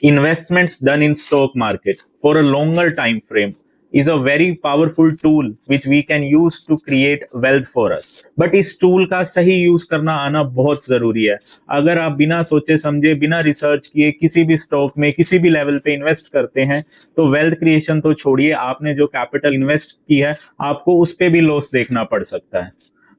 Investments done in stock market for a longer time frame is a very powerful tool which we can use to create wealth for us. But इस tool का सही use करना आना बहुत जरूरी है. अगर आप बिना सोचे समझे, बिना रिसर्च किए किसी भी स्टॉक में किसी भी लेवल पे इन्वेस्ट करते हैं तो वेल्थ क्रिएशन तो छोड़िए, आपने जो कैपिटल इन्वेस्ट की है आपको उस पे भी लॉस देखना पड़ सकता है.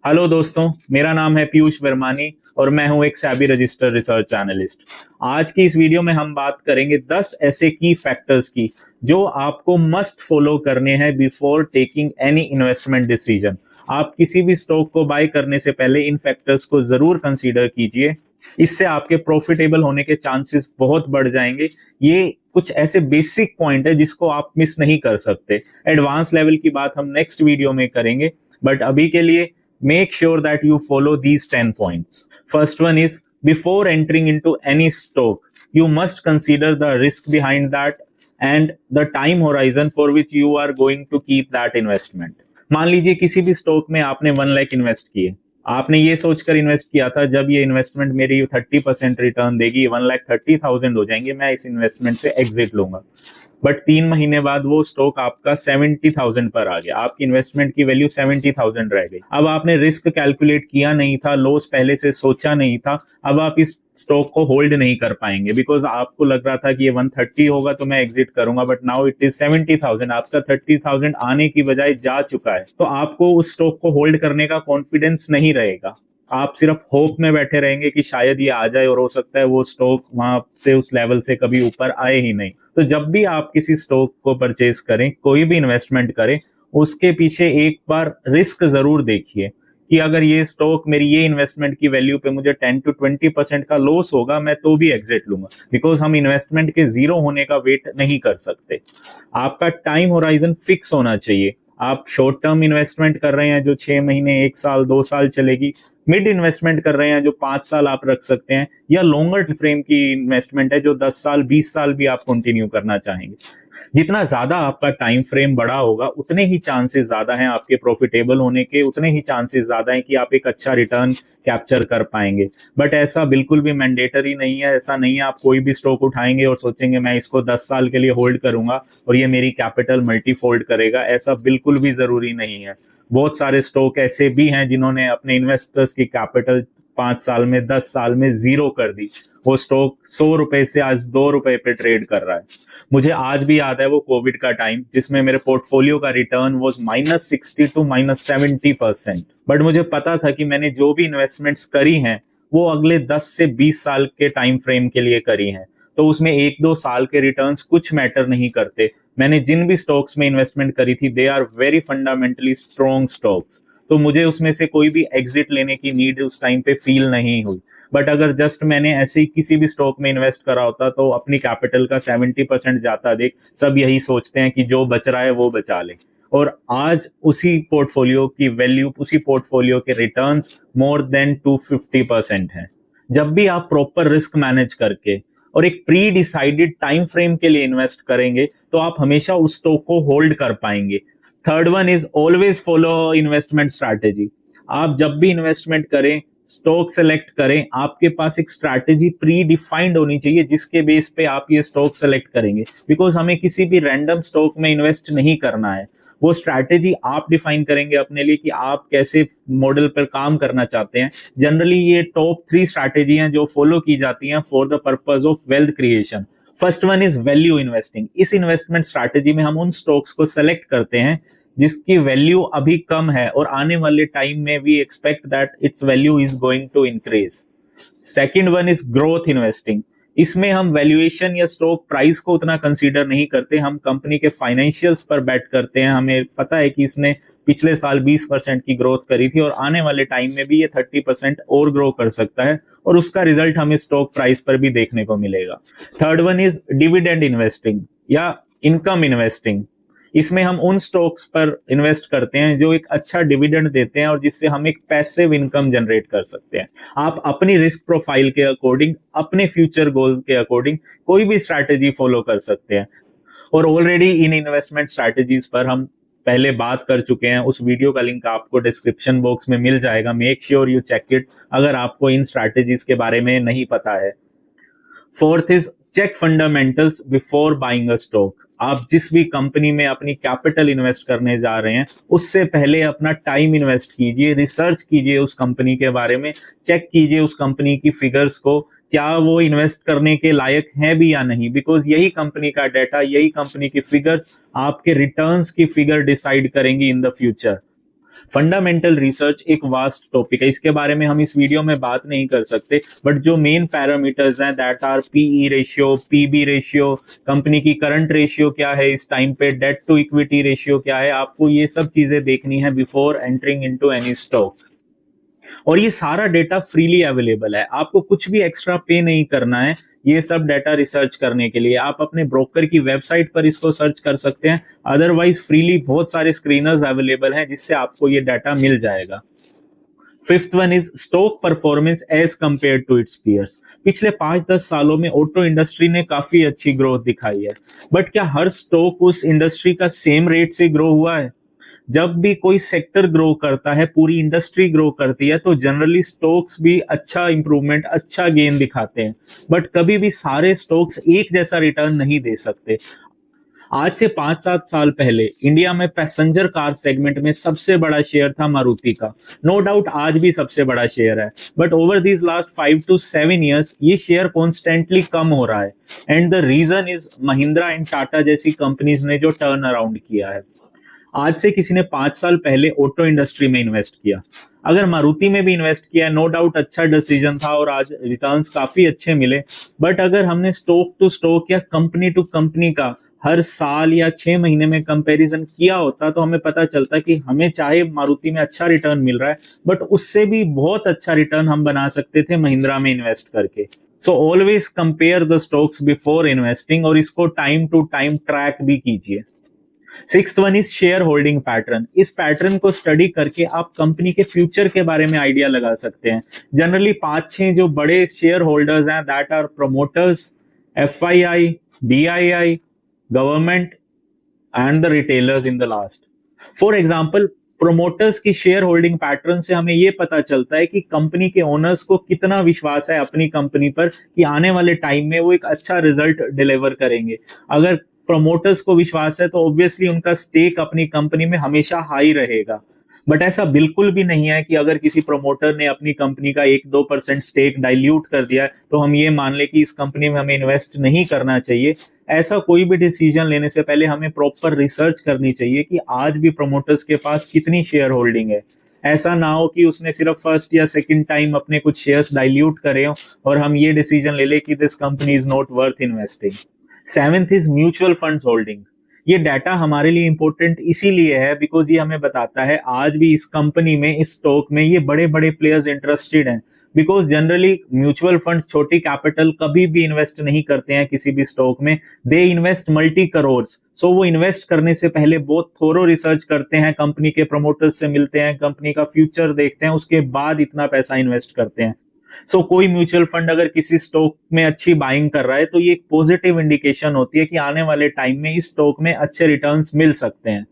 हेलो दोस्तों, मेरा नाम है पीयूष वर्मानी और मैं हूं एक SEBI रजिस्टर्ड रिसर्च एनालिस्ट. आज की इस वीडियो में हम बात करेंगे 10 ऐसे की फैक्टर्स की जो आपको मस्ट फॉलो करने हैं before taking any investment decision. आप किसी भी स्टॉक को बाय करने से पहले इन फैक्टर्स को जरूर कंसीडर कीजिए. इससे आपके प्रॉफिटेबल होने के चांसेस बहुत बढ़ जाएंगे. ये कुछ ऐसे बेसिक पॉइंट है जिसको आप मिस नहीं कर सकते. एडवांस लेवल की बात हम नेक्स्ट वीडियो में करेंगे, बट अभी के लिए make sure that you follow these 10 points. First one is, before entering into any stock, you must consider the risk behind that and the time horizon for which you are going to keep that investment. मान लीजिए किसी भी stock में आपने 1 lakh invest किए. आपने ये सोचकर इन्वेस्ट किया था जब ये इन्वेस्टमेंट मेरी 30% रिटर्न देगी, 1,30,000 हो जाएंगे, मैं इस इन्वेस्टमेंट से एग्जिट लूंगा. बट 3 महीने बाद वो स्टॉक आपका 70,000 पर आ गया. आपकी इन्वेस्टमेंट की वैल्यू 70,000 रह गई. अब आपने रिस्क कैलकुलेट किया नहीं था, लॉस पहले से सोचा नहीं था. अब आप इस स्टॉक को होल्ड नहीं कर पाएंगे बिकॉज आपको लग रहा था कि ये 130 होगा तो मैं एग्जिट करूंगा, बट नाउ इट इज 70,000. आपका 30,000 आने की बजाय जा चुका है, तो आपको उस स्टॉक को होल्ड करने का कॉन्फिडेंस नहीं रहेगा. आप सिर्फ होप में बैठे रहेंगे कि शायद ये आ जाए और हो सकता है वो स्टॉक वहां से उस लेवल से कभी ऊपर आए ही नहीं. तो जब भी आप किसी स्टॉक को परचेज करें, कोई भी इन्वेस्टमेंट करें, उसके पीछे एक बार रिस्क जरूर देखिए कि अगर ये स्टॉक मेरी ये इन्वेस्टमेंट की वैल्यू पे मुझे 10 to 20% का लॉस होगा, मैं तो भी एग्जिट लूंगा. बिकॉज हम इन्वेस्टमेंट के जीरो होने का वेट नहीं कर सकते. आपका टाइम होराइजन फिक्स होना चाहिए. आप शॉर्ट टर्म इन्वेस्टमेंट कर रहे हैं जो 6 महीने, 1 साल, 2 साल चलेगी, मिड इन्वेस्टमेंट कर रहे हैं जो 5 साल आप रख सकते हैं, या लॉन्गर फ्रेम की इन्वेस्टमेंट है जो 10 साल, 20 साल भी आप कंटिन्यू करना चाहेंगे. जितना ज्यादा आपका टाइम फ्रेम बड़ा होगा उतने ही चांसेस ज्यादा हैं आपके प्रॉफिटेबल होने के, उतने ही चांसेस ज्यादा हैं कि आप एक अच्छा रिटर्न कैप्चर कर पाएंगे. बट ऐसा बिल्कुल भी मैंडेटरी नहीं है. ऐसा नहीं है आप कोई भी स्टॉक उठाएंगे और सोचेंगे मैं इसको 10 साल के लिए होल्ड करूंगा और ये मेरी कैपिटल मल्टीफोल्ड करेगा. ऐसा बिल्कुल भी जरूरी नहीं है. बहुत सारे स्टॉक ऐसे भी हैं जिन्होंने अपने इन्वेस्टर्स की कैपिटल 5 साल में, 10 साल में जीरो कर दी. वो स्टॉक 100 रुपए से आज 2 रुपए पे ट्रेड कर रहा है. मुझे आज भी याद है वो कोविड का टाइम जिसमें मेरे पोर्टफोलियो का रिटर्न वॉज -60 to -70%. बट मुझे पता था कि मैंने जो भी इन्वेस्टमेंट्स करी हैं वो अगले 10 से 20 साल के टाइम फ्रेम के लिए करी हैं. तो उसमें 1-2 साल के रिटर्न्स कुछ मैटर नहीं करते. मैंने जिन भी स्टॉक्स में इन्वेस्टमेंट करी थी they are very fundamentally strong stocks. तो मुझे उसमें से कोई भी एग्जिट लेने की नीड उस टाइम पे फील नहीं हुई. बट अगर जस्ट मैंने ऐसे ही किसी भी स्टॉक में इन्वेस्ट करा होता तो अपनी कैपिटल का 70% जाता देख सब यही सोचते हैं कि जो बच रहा है वो बचा ले. और आज उसी पोर्टफोलियो की वैल्यू, उसी पोर्टफोलियो के रिटर्न्स मोर देन 250% हैं. जब भी आप प्रॉपर रिस्क मैनेज करके और एक प्री डिसाइडेड टाइम फ्रेम के लिए इन्वेस्ट करेंगे तो आप हमेशा उस स्टॉक को होल्ड कर पाएंगे. Third one is always follow investment strategy. आप जब भी इन्वेस्टमेंट करें, स्टॉक सेलेक्ट करें, आपके पास एक स्ट्रैटेजी प्री डिफाइंड होनी चाहिए जिसके बेस पे आप ये स्टॉक सेलेक्ट करेंगे. बिकॉज हमें किसी भी रैंडम स्टॉक में इन्वेस्ट नहीं करना है. वो स्ट्रैटेजी आप डिफाइन करेंगे अपने लिए कि आप कैसे मॉडल पर काम करना चाहते हैं. जनरली ये टॉप 3 स्ट्रैटेजी हैं जो फॉलो की जाती हैं for the purpose of wealth creation. First one is value investing. इस इन्वेस्टमेंट स्ट्रैटेजी में हम उन स्टॉक्स को सेलेक्ट करते हैं जिसकी वैल्यू अभी कम है और आने वाले टाइम में we expect that its value is going to increase. Second one is growth investing. इसमें हम वैल्यूएशन या स्टॉक प्राइस को उतना कंसीडर नहीं करते. हम कंपनी के फाइनेंशियल्स पर बेट करते हैं. हमें पता है कि इसने पिछले साल 20% की ग्रोथ करी थी और आने वाले टाइम में भी ये 30% और ग्रो कर सकता है और उसका रिजल्ट हमें स्टॉक प्राइस पर भी देखने को मिलेगा. Third one is dividend investing या इनकम इन्वेस्टिंग. इसमें हम उन स्टॉक्स पर इन्वेस्ट करते हैं जो एक अच्छा डिविडेंड देते हैं और जिससे हम एक पैसिव इनकम जनरेट कर सकते हैं. आप अपनी रिस्क प्रोफाइल के अकॉर्डिंग, अपने फ्यूचर गोल के अकॉर्डिंग कोई भी स्ट्रैटेजी फॉलो कर सकते हैं. और ऑलरेडी इन इन्वेस्टमेंट स्ट्रैटेजीज पर हम पहले बात कर चुके हैं. उस वीडियो का लिंक आपको डिस्क्रिप्शन बॉक्स में मिल जाएगा. Make sure you check it अगर आपको इन स्ट्रैटेजीज के बारे में नहीं पता है. Fourth is check fundamentals before buying a stock. आप जिस भी कंपनी में अपनी कैपिटल इन्वेस्ट करने जा रहे हैं उससे पहले अपना टाइम इन्वेस्ट कीजिए, रिसर्च कीजिए उस कंपनी के बारे में, चेक कीजिए उस कंपनी की फिगर्स को, क्या वो इन्वेस्ट करने के लायक है भी या नहीं, बिकॉज यही कंपनी का डाटा, यही कंपनी की फिगर्स आपके रिटर्न्स की फिगर डिसाइड करेंगी in the future. Fundamental research एक वास्ट टॉपिक है, इसके बारे में हम इस वीडियो में बात नहीं कर सकते, बट जो मेन पैरामीटर्स हैं that are PE ratio, PB ratio, company की करंट रेशियो क्या है इस टाइम पे, डेट टू इक्विटी रेशियो क्या है, आपको ये सब चीजें देखनी है before entering into any stock. और ये सारा डेटा फ्रीली अवेलेबल है, आपको कुछ भी एक्स्ट्रा पे नहीं करना है ये सब डाटा रिसर्च करने के लिए। आप अपने ब्रोकर की वेबसाइट पर इसको सर्च कर सकते हैं, अदरवाइज फ्रीली बहुत सारे स्क्रीनर्स अवेलेबल हैं जिससे आपको ये डाटा मिल जाएगा। Fifth one is stock performance as compared to its peers. पिछले 5-10 सालों में ऑटो इंडस्ट्री ने काफी अच्छी ग्रोथ दिखाई है, बट क्या हर स्टॉक उस इंडस्ट्री का सेम रेट से ग्रो हुआ है? जब भी कोई सेक्टर ग्रो करता है, पूरी इंडस्ट्री ग्रो करती है, तो जनरली स्टॉक्स भी अच्छा इंप्रूवमेंट, अच्छा गेन दिखाते हैं, बट कभी भी सारे स्टॉक्स एक जैसा रिटर्न नहीं दे सकते। आज से 5-7 साल पहले इंडिया में पैसेंजर कार सेगमेंट में सबसे बड़ा शेयर था मारुति का, नो डाउट आज भी सबसे बड़ा शेयर है, but over these last 5 to 7 years ये शेयर कॉन्स्टेंटली कम हो रहा है, and the reason is Mahindra and Tata जैसी कंपनीज ने जो टर्न अराउंड किया है। आज से किसी ने 5 साल पहले ऑटो इंडस्ट्री में इन्वेस्ट किया, अगर मारुति में भी इन्वेस्ट किया, नो डाउट अच्छा डिसीजन था और आज रिटर्न्स काफी अच्छे मिले, बट अगर हमने स्टॉक टू स्टॉक या कंपनी टू कंपनी का हर साल या 6 महीने में कंपैरिजन किया होता तो हमें पता चलता कि हमें चाहे मारुति में अच्छा रिटर्न मिल रहा है, बट उससे भी बहुत अच्छा रिटर्न हम बना सकते थे महिंद्रा में इन्वेस्ट करके। So always compare the stocks before investing, और इसको टाइम टू टाइम ट्रैक भी कीजिए। Sixth one is share holding pattern. इस पैटर्न को स्टडी करके आप कंपनी के फ्यूचर के बारे में आइडिया लगा सकते हैं। जनरली 5-6 जो बड़े शेयर होल्डर्स हैं that are promoters, FII, DII, government and the retailers in the last. For example, promoters की शेयर होल्डिंग पैटर्न से हमें यह पता चलता है कि कंपनी के ओनर्स को कितना विश्वास है अपनी कंपनी पर कि आने वाले टाइम में वो एक अच्छा रिजल्ट डिलीवर करेंगे। अगर प्रमोटर्स को विश्वास है तो ऑब्वियसली उनका स्टेक अपनी कंपनी में हमेशा हाई रहेगा, बट ऐसा बिल्कुल भी नहीं है कि अगर किसी प्रमोटर ने अपनी कंपनी का 1-2% स्टेक डाइल्यूट कर दिया है तो हम ये मान ले कि इस कंपनी में हमें इन्वेस्ट नहीं करना चाहिए। ऐसा कोई भी डिसीजन लेने से पहले हमें प्रॉपर रिसर्च करनी चाहिए कि आज भी प्रमोटर्स के पास कितनी शेयर होल्डिंग है। ऐसा ना हो कि उसने सिर्फ फर्स्ट या सेकंड टाइम अपने कुछ शेयर्स डाइल्यूट करे हो और हम ये डिसीजन ले ले कि this company is not worth investing. Seventh is mutual funds holding. ये डाटा हमारे लिए इंपॉर्टेंट इसीलिए है बिकॉज ये हमें बताता है आज भी इस कंपनी में, इस स्टॉक में ये बड़े बड़े प्लेयर्स इंटरेस्टेड हैं, बिकॉज जनरली म्यूचुअल फंड्स छोटी कैपिटल कभी भी इन्वेस्ट नहीं करते हैं किसी भी स्टॉक में, दे इन्वेस्ट मल्टी करोर्स। सो वो इन्वेस्ट करने से पहले बहुत थोरो रिसर्च करते हैं, कंपनी के प्रमोटर्स से मिलते हैं, कंपनी का फ्यूचर देखते हैं, उसके बाद इतना पैसा इन्वेस्ट करते हैं। सो कोई म्यूचुअल फंड अगर किसी स्टॉक में अच्छी बाइंग कर रहा है तो ये एक पॉजिटिव इंडिकेशन होती है कि आने वाले टाइम में इस स्टॉक में अच्छे रिटर्न्स मिल सकते हैं।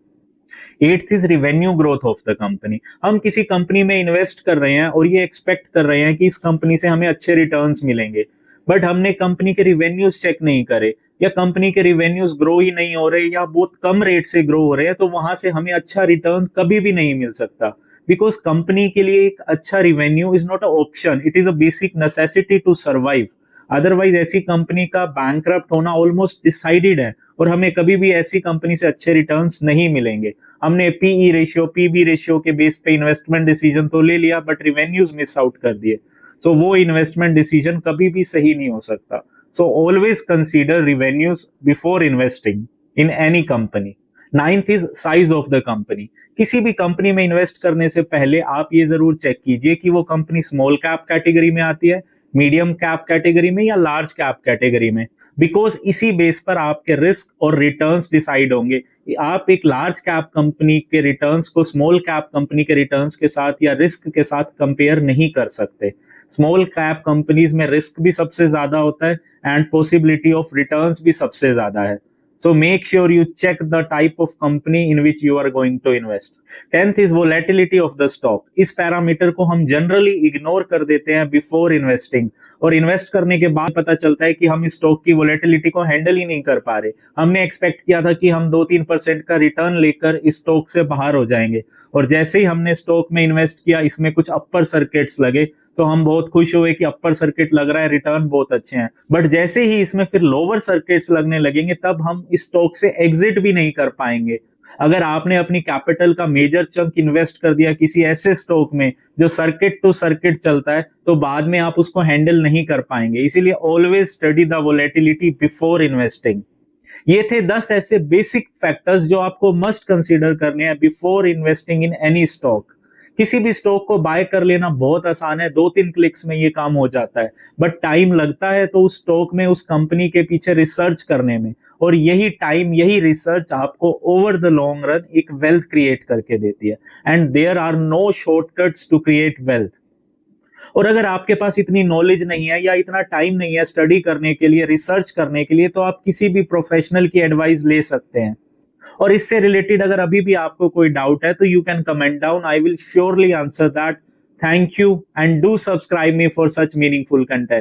Eighth is revenue growth of the company. हम किसी कंपनी में इन्वेस्ट कर रहे हैं और ये एक्सपेक्ट कर रहे हैं कि इस कंपनी से हमें अच्छे रिटर्न्स मिलेंगे, बट हमने कंपनी के रिवेन्यूज चेक नहीं करे या कंपनी के रिवेन्यूज ग्रो ही नहीं हो रहे या बहुत कम रेट से ग्रो हो रहे हैं, तो वहां से हमें अच्छा रिटर्न कभी भी नहीं मिल सकता, बिकॉज कंपनी के लिए एक अच्छा revenue is not a option, it is a basic necessity to survive. Otherwise ऐसी कंपनी का बैंकरप्ट होना ऑलमोस्ट डिसाइडेड है और हमें कभी भी ऐसी कंपनी से अच्छे रिटर्न्स नहीं मिलेंगे। हमने पीई रेशियो, पीबी रेशियो के बेस पे इन्वेस्टमेंट डिसीजन तो ले लिया बट रिवेन्यूज मिस आउट कर दिए, सो वो इन्वेस्टमेंट डिसीजन कभी भी सही नहीं हो सकता। So always consider revenues before investing in any company. Ninth is size of the company. किसी भी कंपनी में इन्वेस्ट करने से पहले आप ये जरूर चेक कीजिए कि वो कंपनी स्मॉल कैप कैटेगरी में आती है, मीडियम कैप कैटेगरी में या लार्ज कैप कैटेगरी में, बिकॉज इसी बेस पर आपके रिस्क और रिटर्न्स डिसाइड होंगे। आप एक लार्ज कैप कंपनी के रिटर्न्स को स्मॉल कैप कंपनी के रिटर्न्स के साथ या रिस्क के साथ कंपेयर नहीं कर सकते। स्मॉल कैप कंपनीज में रिस्क भी सबसे ज्यादा होता है एंड पॉसिबिलिटी ऑफ रिटर्न्स भी सबसे ज्यादा है। So make sure you check the type of company in which you are going to invest. 10th is volatility of the stock. इस पैरामीटर को हम जनरली इग्नोर कर देते हैं बिफोर इन्वेस्टिंग, और इन्वेस्ट करने के बाद पता चलता है कि हम इस स्टॉक की वोलेटिलिटी को हैंडल ही नहीं कर पा रहे। हमने एक्सपेक्ट किया था कि हम 2-3% का रिटर्न लेकर इस स्टॉक से बाहर हो जाएंगे, और जैसे ही हमने स्टॉक में इन्वेस्ट किया, इसमें कुछ अपर सर्किट्स लगे तो हम बहुत खुश हुए कि अपर सर्किट लग रहा है, रिटर्न बहुत अच्छे हैं। बट जैसे ही इसमें फिर लोअर सर्किट्स लगने लगेंगे, तब हम इस स्टॉक से एग्जिट भी नहीं कर पाएंगे। अगर आपने अपनी कैपिटल का मेजर चंक इन्वेस्ट कर दिया किसी ऐसे स्टॉक में जो सर्किट टू सर्किट चलता है, तो बाद में आप उसको हैंडल नहीं कर पाएंगे। इसीलिए always study the volatility before investing. ये थे 10 ऐसे बेसिक फैक्टर्स जो आपको मस्ट कंसीडर करने हैं before investing in any stock. किसी भी स्टॉक को बाय कर लेना बहुत आसान है, 2-3 क्लिक्स में ये काम हो जाता है, बट टाइम लगता है तो उस स्टॉक में, उस कंपनी के पीछे रिसर्च करने में, और यही टाइम, यही रिसर्च आपको ओवर द लॉन्ग रन एक वेल्थ क्रिएट करके देती है। And there are no shortcuts to create wealth. और अगर आपके पास इतनी नॉलेज नहीं है या इतना टाइम नहीं है स्टडी करने के लिए, रिसर्च करने के लिए, तो आप किसी भी प्रोफेशनल की एडवाइस ले सकते हैं। और इससे रिलेटेड अगर अभी भी आपको कोई डाउट है तो you can comment down, I will surely answer that. Thank you and do subscribe me for such meaningful content.